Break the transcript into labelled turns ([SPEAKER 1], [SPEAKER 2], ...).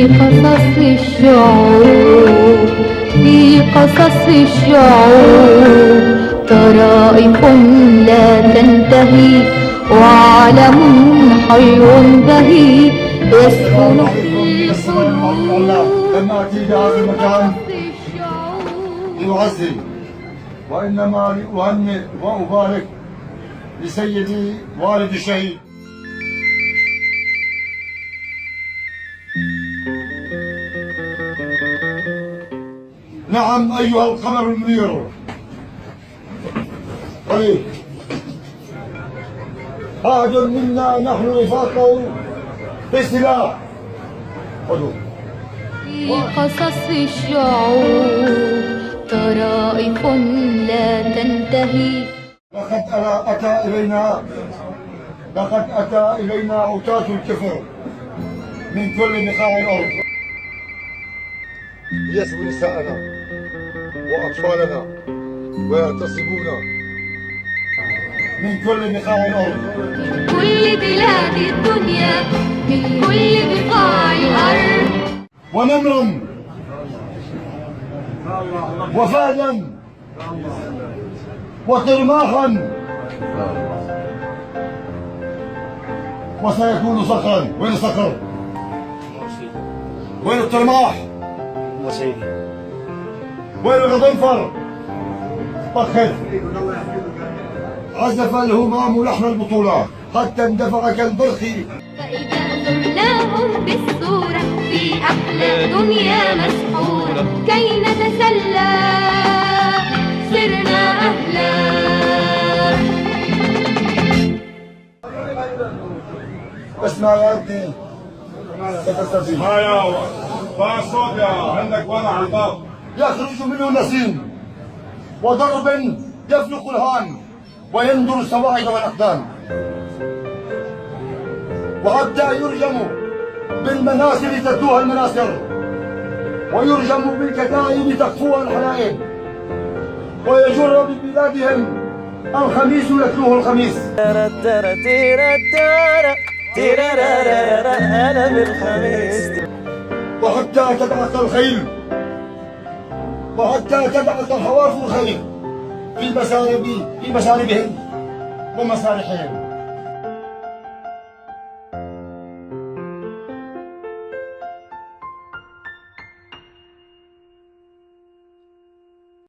[SPEAKER 1] قصص الشعوب في قصص الشعوب طرائف لا تنتهي وعالم حي بهي يسكن في القلوب.
[SPEAKER 2] لما أتي بهذا المكان لأعزي وإنما لأهنئ وأبارك لسيدي والد الشهيد. نعم أيها القمر المنير. طيب أحد منا نحن رفاقه بالسلاح.
[SPEAKER 1] في قصص الشعوب طرائف لا تنتهي.
[SPEAKER 2] لقد أتى إلينا عتاة الكفر من كل بقاع الأرض ليسبوا نساءنا وأطفالنا ويغتصبونا من كل بقاع الأرض،
[SPEAKER 1] من كل بلاد الدنيا، من كل بقاع الأرض.
[SPEAKER 2] ونمرا وفهدا وطرماخا وسيكون صخرا. وين الصخر؟ وين الطرماح؟ وين الغضنفر؟ طخت عزف الهمام لحن البطولة حتى اندفع كالبرق.
[SPEAKER 1] فإذا زرناهم بالصورة في أحلى دنيا مسحورة كي نتسلى صرنا أهلا.
[SPEAKER 2] اسمع يا ابني
[SPEAKER 3] ما يا بقى الصوت يا عندك وضع على الباب.
[SPEAKER 2] يخرج منه النسيم وضرب يفلق الهان ويندر السواعد والأقدام، وحتى يرجم بالمناصر تدوها المناصر، ويرجم بالكتائب تقفوها الحنائب، ويجر ببلادهم الخميس يتلوه الخميس.
[SPEAKER 4] أنا بالخميس
[SPEAKER 2] وحتى تبعث الخيل، وحتى تبعث خواف الخيل في مساربهم ومسارحهم.